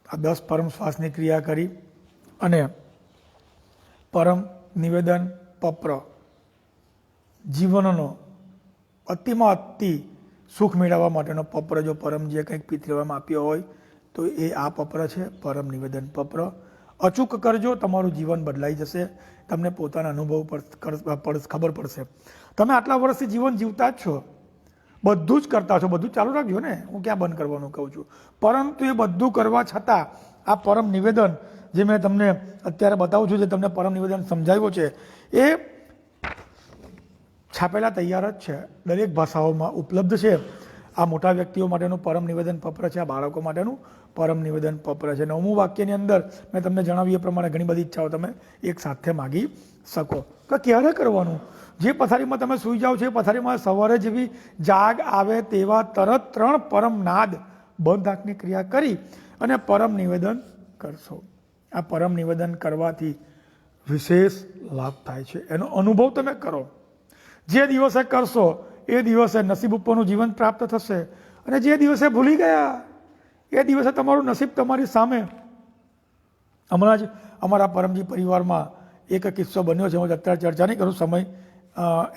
આ 10 પરમ શ્વાસની ક્રિયા કરી અને પરમ નિવેદન પત્ર, જીવનનો અતિમાં અતિ સુખ મેળવવા માટેનો પત્ર જો પરમજીએ કંઈક પિતૃવામાં આપ્યો હોય તો એ આ પત્ર છે, પરમ નિવેદન પત્ર. અચૂક કરજો, તમારું જીવન બદલાઈ જશે. તમને પોતાના અનુભવ પર ખબર પડશે. તમે આટલા વર્ષથી જીવન જીવતા જ છો, બધું જ કરતા છો, બધું ચાલુ રાખજો ને, હું ક્યાં બંધ કરવાનું કહું છું. પરંતુ એ બધું કરવા છતાં આ પરમ નિવેદન જે મેં તમને અત્યારે બતાવું છું, જે તમને પરમ નિવેદન સમજાવ્યો છે, એ છાપેલા તૈયાર જ છે, દરેક ભાષાઓમાં ઉપલબ્ધ છે. આ મોટા વ્યક્તિઓ માટેનું પરમ નિવેદન પત્ર છે, આ બાળકો માટેનું પરમ નિવેદન પત્ર છે. 9મું વાક્યની અંદર મેં તમને જણાવ્યું એ પ્રમાણે ઘણી બધી ઈચ્છાઓ તમે એક સાથે માગી શકો. તો ક્યારે કરવાનું? જે પથારીમાં તમે સૂઈ જાઓ છો એ પથારીમાં સવારે જેવી જાગ આવે તેવા તરત 3 પરમ નાદ બંધ આંખની ક્રિયા કરી અને પરમ નિવેદન કરશો. આ પરમ નિવેદન કરવાથી વિશેષ લાભ થાય છે, એનો અનુભવ તમે કરો. જે દિવસે કરશો એ દિવસે નસીબ ઉપરનું જીવન પ્રાપ્ત થશે, અને જે દિવસે ભૂલી ગયા એ દિવસે તમારું નસીબ તમારી સામે. હમણાં જ અમારા પરમજી પરિવારમાં એક કિસ્સો બન્યો છે, હું અત્યારે ચર્ચા નહીં કરું, સમય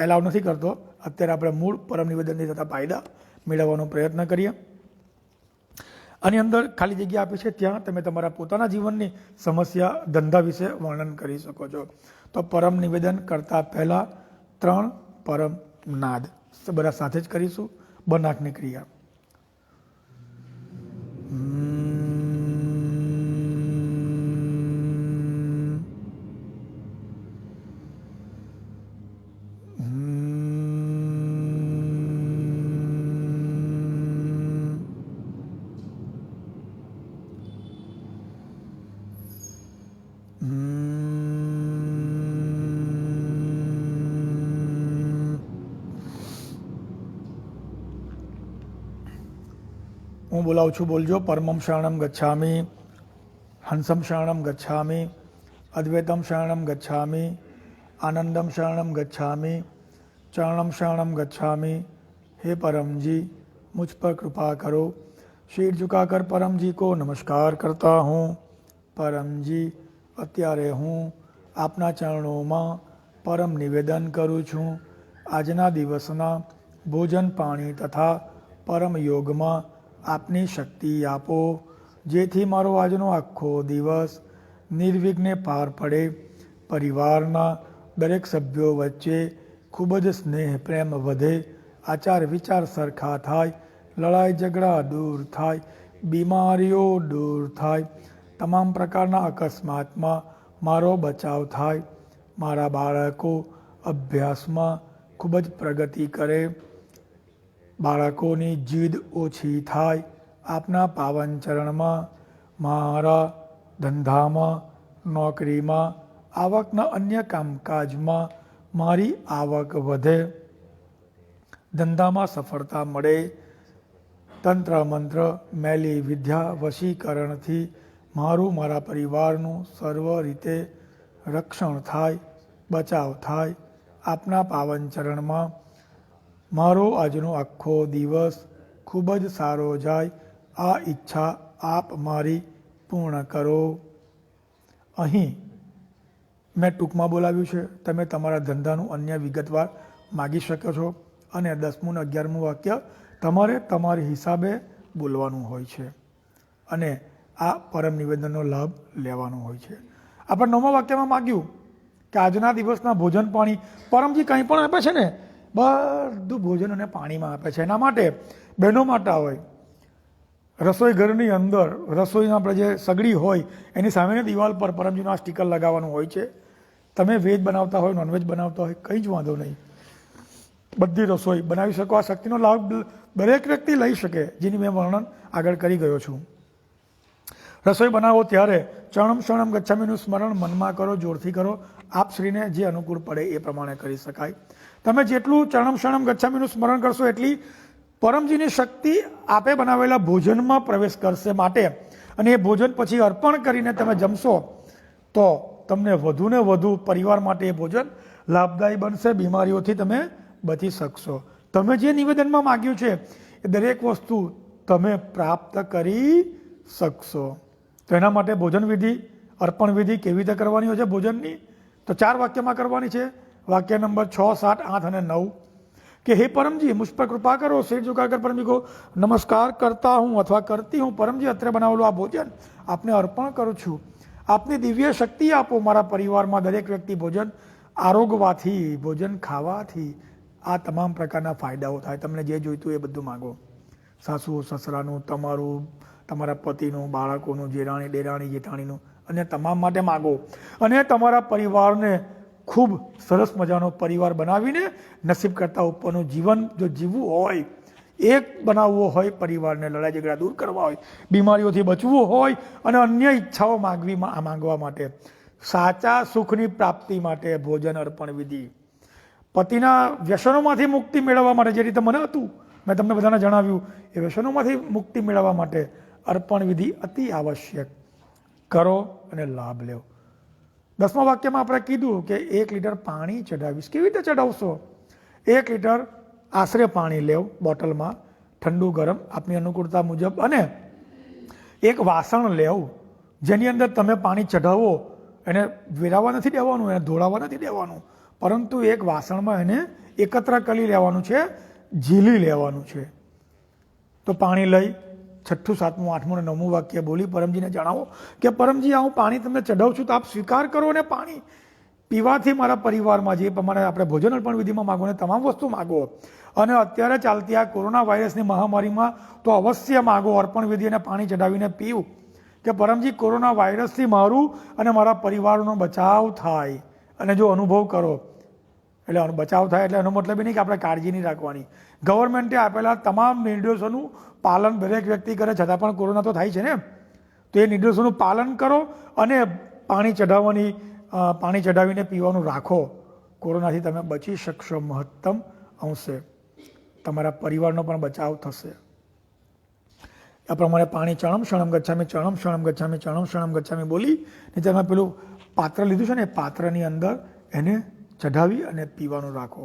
એલાવ નથી કરતો. અત્યારે આપણે મૂળ પરમ નિવેદનથી થતા ફાયદા મેળવવાનો પ્રયત્ન કરીએ. આની અંદર ખાલી જગ્યા આપી છે, ત્યાં તમે તમારા પોતાના જીવનની સમસ્યા, ધંધા વિશે વર્ણન કરી શકો છો. તો પરમ નિવેદન કરતાં પહેલાં 3 પરમ નાદ બધા સાથે જ કરીશું. બનાકની ક્રિયા. હું બોલાવું છું, બોલજો. પરમમ શરણમ ગચ્છામિ, હંસમ શરણમ ગચ્છામિ, અદ્વૈતમ શરણમ ગચ્છામિ, આનંદમ શરણમ ગચ્છામિ, ચરણમ શરણમ ગચ્છામિ. हे परम जी, मुझ पर कृपा करो. शीर झुकाकर परम जी को नमस्कार करता हूँ. परम जी, અત્યારે હું આપના ચરણોમાં પરમ નિવેદન કરું છું. આજના દિવસના ભોજન, પાણી તથા પરમ યોગમાં આપની શક્તિ આપો, જેથી મારો આજનો આખો દિવસ નિર્વિઘ્ને પાર પડે. પરિવારના દરેક સભ્યો વચ્ચે ખૂબ જ સ્નેહ પ્રેમ વધે, આચાર વિચાર સરખા થાય, લડાઈ ઝઘડા દૂર થાય, બીમારીઓ દૂર થાય, તમામ પ્રકારના અકસ્માતમાં મારો બચાવ થાય, મારા બાળકો અભ્યાસમાં ખૂબ જ પ્રગતિ કરે, બાળકોની જીદ ઓછી થાય, આપના પાવન ચરણમાં મારા ધંધામાં, નોકરીમાં, આવકના અન્ય કામકાજમાં મારી આવક વધે, ધંધામાં સફળતા મળે, તંત્ર મંત્ર મેલી વિદ્યા વશીકરણથી મારું, મારા પરિવારનું સર્વ રીતે રક્ષણ થાય, બચાવ થાય, આપના પાવન ચરણમાં મારો આજનો આખો દિવસ ખૂબ જ સારો જાય. આ ઈચ્છા આપ મારી પૂર્ણ કરો. અહીં મેં ટૂંકમાં બોલાવ્યું છે. તમે તમારા ધંધાનું અન્ય વિગતવાર માગી શકો છો. અને 10મું અને 11મું વાક્ય તમારે તમારી હિસાબે બોલવાનું હોય છે અને આ પરમ નિવેદનનો લાભ લેવાનો હોય છે. આપણે 9મા વાક્યમાં માગ્યું કે આજના દિવસના ભોજન, પાણી, પરમજી કંઈ પણ આપે છે ને, બધું ભોજન અને પાણીમાં આપે છે. એના માટે બહેનો માટે હોય, રસોઈ ઘરની અંદર રસોઈના આપણે જે સગડી હોય એની સામેની દિવાલ પર પરમજીનું આ સ્ટીકર લગાવવાનું હોય છે. તમે વેજ બનાવતા હોય, નોનવેજ બનાવતા હોય, કંઈ જ વાંધો નહીં, બધી રસોઈ બનાવી શકો. આ શક્તિનો લાભ દરેક વ્યક્તિ લઈ શકે, જેની મેં વર્ણન આગળ કરી ગયો છું. રસોઈ બનાવો ત્યારે ચરણમ શરણમ ગચ્છામિનું સ્મરણ મનમાં કરો, જોરથી કરો. આપ શ્રીને જે અનુકૂળ પડે એ પ્રમાણે કરી શકાય. તમે જેટલું ચરણમ શરણમ ગચ્છામિનું સ્મરણ કરશો એટલી પરમજીની શક્તિ આપે બનાવેલા ભોજનમાં પ્રવેશ કરશે માટે, અને એ ભોજન પછી અર્પણ કરીને તમે જમશો તો તમને વધુને વધુ પરિવાર માટે એ ભોજન લાભદાયી બનશે, બીમારીઓથી તમે બચી શકશો. તમે જે નિવેદનમાં માગ્યું છે એ દરેક વસ્તુ તમે પ્રાપ્ત કરી શકશો. તો એના માટે ભોજન વિધિ, અર્પણ વિધિ કેવી રીતે કરવાની હોય છે ભોજનની, તો 4 વાક્યમાં કરવાની છે. વાક્ય નંબર 6, 7, 8 અને 9 कि हे परम जी, मुझ पर कृपा करो. सिर झुकाकर परम जी को नमस्कार करता हूँ अथवा करती हूँ. परम जी, અત્રે બનાવેલું આ ભોજન આપને અર્પણ કરું છું. આપની દિવ્ય શક્તિ આપો. મારા પરિવારમાં દરેક વ્યક્તિ ભોજન આરોગવાથી, ભોજન ખાવાથી આ તમામ પ્રકારના ફાયદાઓ થાય. તમને જે જોઈતું એ બધું માગો. સાસુ સસરાનું, તમારું, તમારા પતિનું, બાળકોનું, જેરાણી દેરાણી જેઠાણીનું, અને તમામ માટે માગો. અને તમારા પરિવારને ખૂબ સરસ મજાનો પરિવાર બનાવીને નસીબ કરતાં ઉપરનું જીવન જો જીવવું હોય, એક બનાવવો હોય, પરિવારને લડાઈ ઝઘડા દૂર કરવા હોય, બીમારીઓથી બચવું હોય અને અન્ય ઈચ્છાઓ માંગવા માટે, સાચા સુખની પ્રાપ્તિ માટે ભોજન અર્પણ વિધિ, પતિના વ્યસનોમાંથી મુક્તિ મેળવવા માટે, જે રીતે મને હતું મેં તમને બધાને જણાવ્યું, એ વ્યસનોમાંથી મુક્તિ મેળવવા માટે અર્પણ વિધિ અતિ આવશ્યક કરો અને લાભ લેવો. 10મા વાક્યમાં આપણે કીધું કે 1 લીટર પાણી ચઢાવીશ. કેવી રીતે ચઢાવશો? 1 લીટર આશરે પાણી લેવ બોટલમાં, ઠંડુ ગરમ આપની અનુકૂળતા મુજબ, અને એક વાસણ લેવ જેની અંદર તમે પાણી ચઢાવો. એને વેરાવા નથી દેવાનું, એને ધોળાવા નથી દેવાનું, પરંતુ એક વાસણમાં એને એકત્ર કરી લેવાનું છે, ઝીલી લેવાનું છે. તો પાણી લઈ 6ઠું 7મું 8મું અને 9મું વાક્ય બોલી પરમજીને જણાવો કે પરમજી આ હું પાણી તમને ચઢાવું છું તો આપ સ્વીકાર કરો અને પાણી પીવાથી મારા પરિવારમાં જે પ્રમાણે આપણે ભોજન અર્પણ વિધિમાં માગો ને તમામ વસ્તુ માગો, અને અત્યારે ચાલતી આ કોરોના વાયરસની મહામારીમાં તો અવશ્ય માગો અર્પણ વિધિ અને પાણી ચઢાવીને પીવું કે પરમજી કોરોના વાયરસથી મારું અને મારા પરિવારનો બચાવ થાય. અને જો અનુભવ કરો એટલે બચાવ થાય એટલે એનો મતલબ એ નહીં કે આપણે કાળજી નહીં રાખવાની. ગવર્મેન્ટે આપેલા તમામ નિર્દેશોનું પાલન દરેક વ્યક્તિ કરે, છતાં પણ કોરોના તો થાય છે ને, તો એ નિર્દેશોનું પાલન કરો અને પાણી ચઢાવીને પીવાનું રાખો. કોરોનાથી તમે બચી શકશો મહત્તમ અંશે, તમારા પરિવારનો પણ બચાવ થશે. આ પ્રમાણે પાણી ચણમ શણમ ગચ્છામી ચણમ શણમ ગચ્છામી ચણમ શણમ ગચ્છામી બોલી ને તેમાં પેલું પાત્ર લીધું છે ને એ પાત્રની અંદર એને ચઢાવી અને પીવાનું રાખો.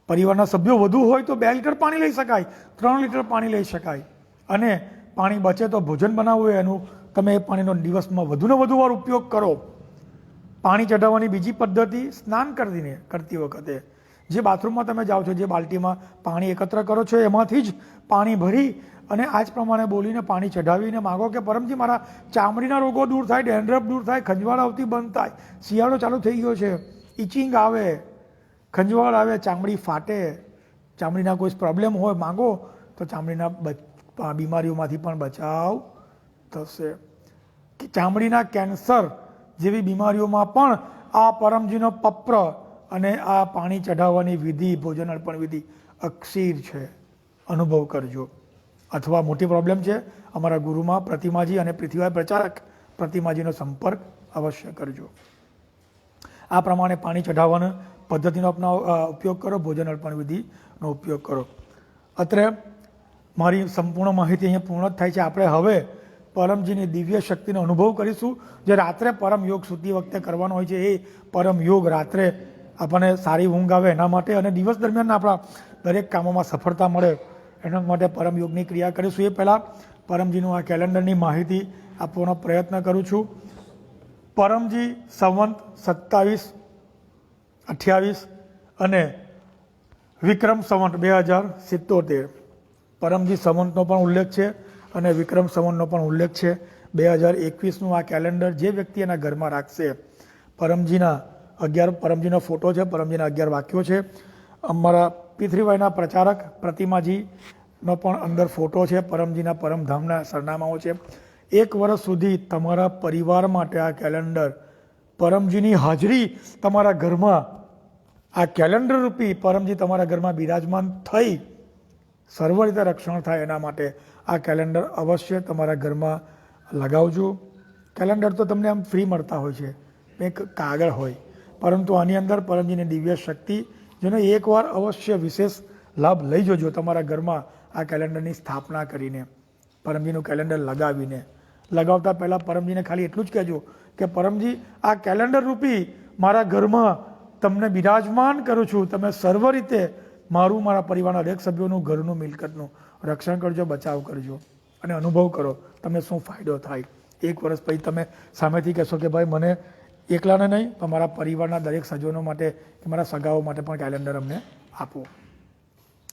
પરિવારના સભ્યો વધુ હોય તો 2 લીટર પાણી લઈ શકાય, 3 લીટર પાણી લઈ શકાય. અને પાણી બચે તો ભોજન બનાવવું એનું તમે એ પાણીનો દિવસમાં વધુને વધુ વાર ઉપયોગ કરો. પાણી ચઢાવવાની બીજી પદ્ધતિ સ્નાન કરતી વખતે જે બાથરૂમમાં તમે જાઓ છો, જે બાલ્ટીમાં પાણી એકત્ર કરો છો એમાંથી જ પાણી ભરી અને આ જ પ્રમાણે બોલીને પાણી ચઢાવીને માગો કે પરમજી મારા ચામડીના રોગો દૂર થાય, ડેન્ડ્રફ દૂર થાય, ખંજવાળ આવતી બંધ થાય. શિયાળો ચાલુ થઈ ગયો છે, ઇચિંગ આવે, ખંજવાળ આવે, ચામડી ફાટે, ચામડીના કોઈ પ્રોબ્લેમ હોય માગો તો ચામડીના બીમારીઓમાંથી પણ બચાવ થશે. ચામડીના કેન્સર જેવી બીમારીઓમાં પણ આ પરમજીનો પપ્ર અને આ પાણી ચઢાવવાની વિધિ, ભોજન અર્પણ વિધિ અક્ષીર છે. અનુભવ કરજો. અથવા મોટી પ્રોબ્લેમ છે, અમારા ગુરુમાં પ્રતિમાજી અને પૃથ્વીરાજ પ્રચારક પ્રતિમાજીનો સંપર્ક અવશ્ય કરજો. આ પ્રમાણે પાણી ચઢાવવાનો પદ્ધતિનો ઉપયોગ કરો, ભોજન અર્પણ વિધિનો ઉપયોગ કરો. અત્રે મારી સંપૂર્ણ માહિતી અહીંયા પૂર્ણ થાય છે. આપણે હવે પરમજીની દિવ્ય શક્તિનો અનુભવ કરીશું. જે રાત્રે પરમ યોગ સૂતી વખતે કરવાનો હોય છે, એ પરમ યોગ રાત્રે આપણને સારી ઊંઘ આવે એના માટે અને દિવસ દરમિયાન આપણા દરેક કામોમાં સફળતા મળે એના માટે પરમ યોગની ક્રિયા કરીશું. એ પહેલાં પરમજીનું આ કેલેન્ડરની માહિતી આપવાનો પ્રયત્ન કરું છું. પરમજી સંવંત 27-28 અને વિક્રમ સંવંત 2077. પરમજી સંવંતનો પણ ઉલ્લેખ છે અને વિક્રમ સંવંતનો પણ ઉલ્લેખ છે. 2021નું આ કેલેન્ડર જે વ્યક્તિ એના ઘરમાં રાખશે, પરમજીનો ફોટો છે, પરમજીના 11 વાક્યો છે. અમારા પૃથ્વીભાઈના પ્રચારક પ્રતિમાજીનો પણ અંદર ફોટો છે, પરમજીના પરમધામના સરનામાઓ છે. 1 વર્ષ સુધી તમારા પરિવાર માટે આ કેલેન્ડર, પરમજીની હાજરી તમારા ઘરમાં, આ કેલેન્ડર રૂપી પરમજી તમારા ઘરમાં બિરાજમાન થઈ સર્વ રીતે રક્ષણ થાય એના માટે આ કેલેન્ડર અવશ્ય તમારા ઘરમાં લગાવજો. કેલેન્ડર તો તમને આમ ફ્રી મળતા હોય છે, એક કાગળ હોય, પરંતુ આની અંદર પરમજીની દિવ્ય શક્તિ, જેનો એકવાર અવશ્ય વિશેષ લાભ લઈ જજો. તમારા ઘરમાં આ કેલેન્ડરની સ્થાપના કરીને, પરમજીનું કેલેન્ડર લગાવીને, લગાવતા પહેલાં પરમજીને ખાલી એટલું જ કહેજો કે પરમજી આ કેલેન્ડર રૂપી મારા ઘરમાં તમને બિરાજમાન કરું છું, તમે સર્વ રીતે મારું, મારા પરિવારના દરેક સભ્યોનું, ઘરનું, મિલકતનું રક્ષણ કરજો, બચાવ કરજો અને અનુભવ કરો તમને શું ફાયદો થાય. 1 વર્ષ પછી તમે સામેથી કહેશો કે ભાઈ મને એકલાને નહીં પણ મારા પરિવારના દરેક સજ્જનો માટે કે મારા સગાઓ માટે પણ કેલેન્ડર અમને આપો.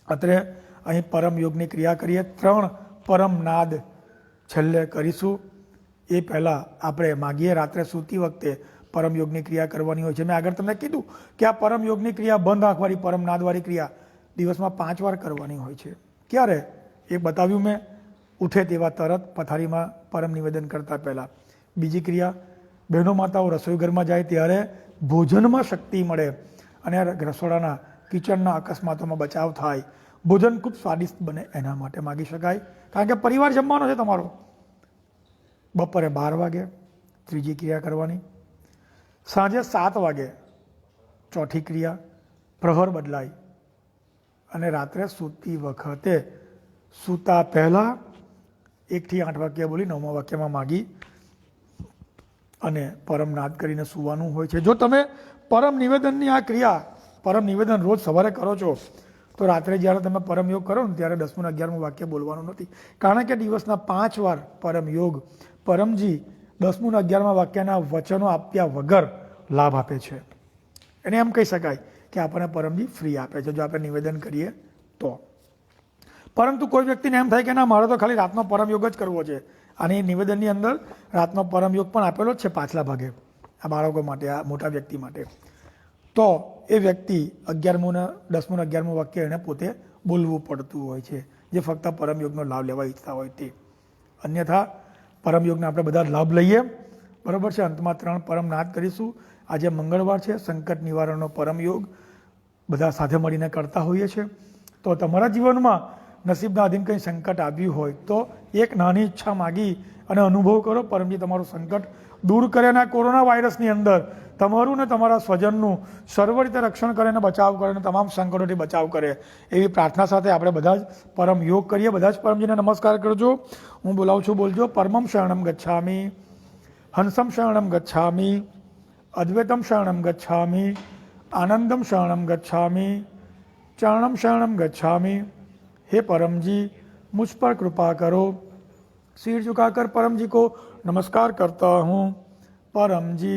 અત્રે અહીં પરમ યોગની ક્રિયા કરીએ. 3 પરમ નાદ છેલ્લે કરીશું. એ પહેલાં આપણે માગીએ. રાત્રે સૂતી વખતે પરમ યોગની ક્રિયા કરવાની હોય છે. મેં આગળ તમને કીધું કે આ પરમ યોગની ક્રિયા બંધ આંખવાળી પરમ નાદવાળી ક્રિયા દિવસમાં 5 વાર કરવાની હોય છે. ક્યારે એ બતાવ્યું મેં, ઉઠે તેવા તરત પથારીમાં પરમ નિવેદન કરતાં પહેલાં. બીજી ક્રિયા, બહેનો માતાઓ રસોઈ ઘરમાં જાય ત્યારે ભોજનમાં શક્તિ મળે અને રસોડાના કિચનના અકસ્માતોમાં બચાવ થાય, ભોજન ખૂબ સ્વાદિષ્ટ બને એના માટે માગી શકાય. કારણ કે પરિવાર જમવાનો છે તમારો. બપોરે 12 વાગે ત્રીજી ક્રિયા કરવાની, સાંજે 7 વાગે ચોથી ક્રિયા, પ્રહર બદલાય અને રાત્રે સૂતી વખતે સૂતા પહેલાં 1 થી 8 વાક્ય બોલી 9મા વાક્યમાં માગી અને પરમ નાદ કરીને સૂવાનું હોય છે. જો તમે પરમ નિવેદનની આ ક્રિયા, પરમ નિવેદન રોજ સવારે કરો છો તો રાત્રે જ્યારે તમે પરમ યોગ કરો ને ત્યારે 10મું અને 11મું વાક્ય બોલવાનું નથી. કારણ કે દિવસના 5 વાર પરમ યોગ પરમજી 10મું અને 11મા વાક્યના વચનો આપ્યા વગર લાભ આપે છે. એને એમ કહી શકાય કે આપણને પરમજી ફ્રી આપે છે જો આપણે નિવેદન કરીએ તો. પરંતુ કોઈ વ્યક્તિને એમ થાય કે ના મારે તો ખાલી રાતનો પરમયોગ જ કરવો છે, અને નિવેદનની અંદર રાતનો પરમયોગ પણ આપેલો જ છે પાછલા ભાગે આ બાળકો માટે, આ મોટા વ્યક્તિ માટે. તો એ વ્યક્તિ 11મું ને 10મું ને 11મું વાક્ય એને પોતે બોલવું પડતું હોય છે, જે ફક્ત પરમયોગનો લાભ લેવા ઈચ્છતા હોય તે. અન્યથા પરમયોગના આપણે બધા લાભ લઈએ, બરાબર છે. અંતમાં 3 પરમ નાદ કરીશું. આજે મંગળવાર છે, સંકટ નિવારણનો પરમયોગ બધા સાથે મળીને કરતા હોઈએ છીએ. તો તમારા જીવનમાં નસીબના આધીન કંઈ સંકટ આવ્યું હોય તો એક નાની ઈચ્છા માગી અને અનુભવ કરો, પરમજી તમારું સંકટ દૂર કરે અને કોરોના વાયરસની અંદર તમારું ને તમારા સ્વજનનું સર્વ રીતે રક્ષણ કરે અને બચાવ કરે અને તમામ સંકટોથી બચાવ કરે એવી પ્રાર્થના સાથે આપણે બધા જ પરમ યોગ કરીએ. બધા જ પરમજીને નમસ્કાર કરજો. હું બોલાવું છું, બોલજો. પરમમ શરણમ ગચ્છામિ, હંસમ શરણમ ગચ્છામિ, અદ્વૈતમ શરણમ ગચ્છામિ, આનંદમ શરણમ ગચ્છામિ, ચરણમ શરણમ ગચ્છામિ. हे परम जी, मुझ पर कृपा करो. सिर झुकाकर परम जी को नमस्कार करता हूँ. परम जी,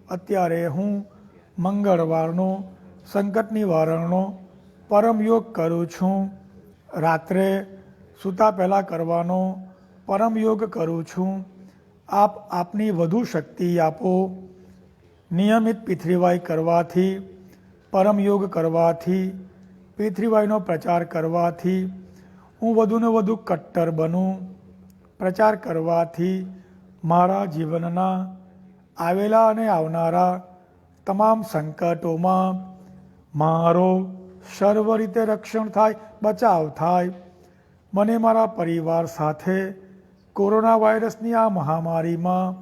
અત્યારે હું મંગળવારનો સંકટ નિવારણનો પરમ યોગ કરું છું. રાત્રે સૂતા પહેલાં કરવાનો પરમ યોગ કરું છું. આપ આપની વધુ શક્તિ આપો. નિયમિત પૃથ્વીવાય કરવાથી, પરમ યોગ કરવાથી, પૃથ્વીવાયનો પ્રચાર કરવાથી હું વધુને વધુ કટ્ટર બનું. પ્રચાર કરવાથી મારા જીવનના આવેલા અને આવનારા તમામ સંકટોમાં મારો સર્વ રીતે રક્ષણ થાય, બચાવ થાય. મને મારા પરિવાર સાથે કોરોના વાયરસની આ મહામારીમાં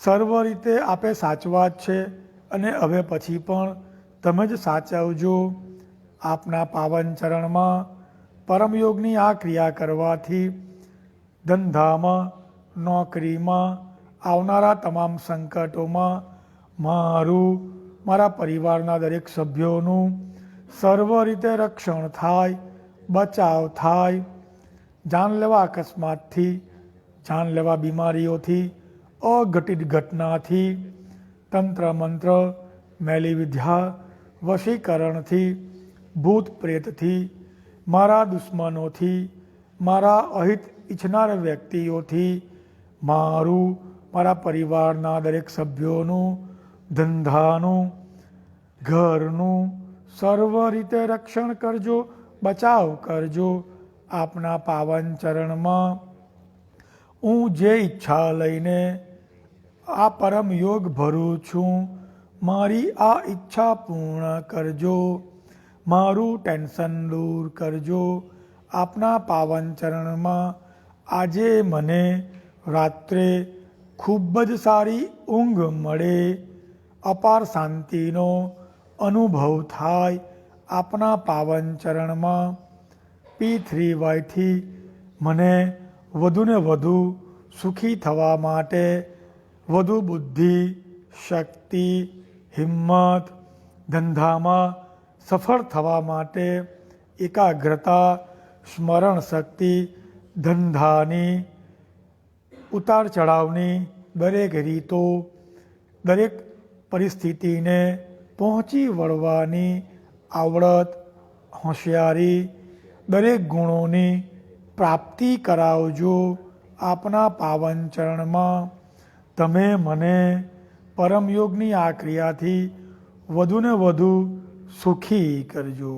સર્વ રીતે આપે સાચવા જ છે અને હવે પછી પણ તમે જ સાચવજો. આપના પાવન ચરણમાં પરમયોગની આ ક્રિયા કરવાથી ધંધામાં, નોકરીમાં આવનારા તમામ સંકટોમાં મારું, મારા પરિવારના દરેક સભ્યોનું સર્વ રીતે રક્ષણ થાય, બચાવ થાય. જાનલેવા અકસ્માતથી, જાનલેવા બીમારીઓથી, અઘટિત ઘટનાથી, તંત્ર મંત્ર, મેલી વિદ્યા, વશીકરણથી, ભૂત પ્રેતથી, મારા દુશ્મનોથી, મારા અહિત ઈચ્છનાર વ્યક્તિઓથી મારું, મારા પરિવારના દરેક સભ્યોનું, ધંધાનું, ઘરનું સર્વ રીતે રક્ષણ કરજો, બચાવ કરજો. આપના પાવન ચરણમાં હું જે ઈચ્છા લઈને આ પરમ યોગ ભરું છું, મારી આ ઈચ્છા પૂર્ણ કરજો. મારું ટેન્શન દૂર કરજો. આપના પાવન ચરણમાં આજે મને રાત્રે ખૂબ જ સારી ઊંઘ મળે, અપાર શાંતિનો અનુભવ થાય. આપના પાવન ચરણમાં P3Y થી મને વધુને વધુ સુખી થવા માટે વધુ બુદ્ધિ, શક્તિ, હિંમત, ધંધામાં સફળ થવા માટે એકાગ્રતા, સ્મરણ શક્તિ, ધંધાની ઉતાર ચઢાવની દરેક રીતો, દરેક પરિસ્થિતિને પહોંચી વળવાની આવડત, હોશિયારી, દરેક ગુણોની પ્રાપ્તિ કરાવજો. આપના પાવન ચરણમાં તમે મને પરમયોગની આ ક્રિયાથી વધુને વધુ સુખી કરજો.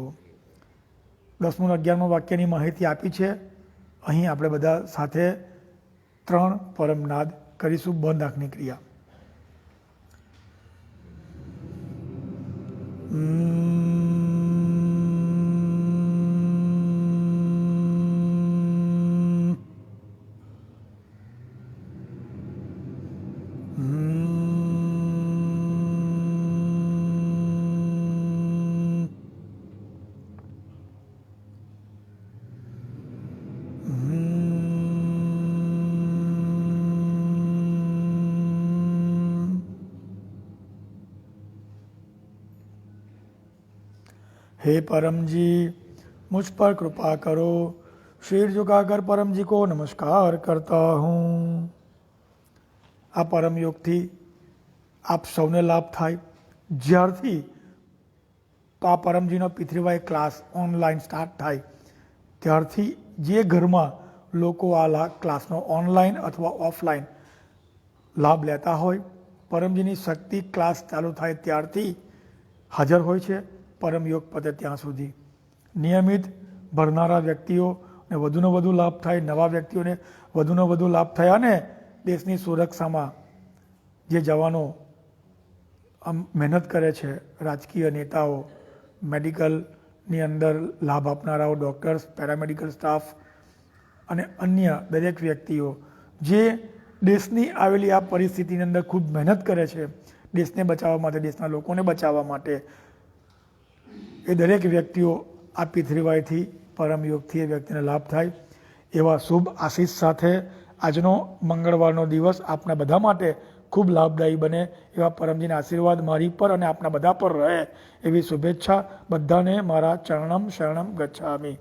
10મું અને 11મું વાક્યની માહિતી આપી છે. અહીં આપણે બધા સાથે 3 પરમનાદ કરીશું, બંધ આંખની ક્રિયા. हे परम जी, मुझ पर कृपा करो. सिर झुकाकर परम जी को नमस्कार करता हूँ. આ પરમ યોગથી આપ સૌને લાભ થાય. જ્યારથી તો આ પરમજીનો પિતૃવાય ક્લાસ ઓનલાઈન સ્ટાર્ટ થાય ત્યારથી જે ઘરમાં લોકો આ ક્લાસનો ઓનલાઈન અથવા ઓફલાઈન લાભ લેતા હોય, પરમજીની શક્તિ ક્લાસ ચાલુ થાય ત્યારથી હાજર હોય છે, પરમયોગ પતે ત્યાં સુધી. નિયમિત ભરનારા વ્યક્તિઓને વધુને વધુ લાભ થાય, નવા વ્યક્તિઓને વધુને વધુ લાભ થાય અને દેશની સુરક્ષામાં જે જવાનો મહેનત કરે છે, રાજકીય નેતાઓ, મેડિકલની અંદર લાભ આપનારાઓ, ડૉક્ટર્સ, પેરામેડિકલ સ્ટાફ અને અન્ય દરેક વ્યક્તિઓ જે દેશની આવેલી આ પરિસ્થિતિની અંદર ખૂબ મહેનત કરે છે દેશને બચાવવા માટે, દેશના લોકોને બચાવવા માટે, એ દરેક વ્યક્તિઓ આ પિતૃવાયથી પરમયોગથી એ વ્યક્તિને લાભ થાય એવા શુભ આશીષ સાથે આજનો મંગળવારનો દિવસ આપણા બધા માટે ખૂબ લાભદાયી બને એવા પરમજીના આશીર્વાદ મારી પર અને આપણા બધા પર રહે એવી શુભેચ્છા. બધાને મારા ચરણમ શરણમ ગચ્છામિ.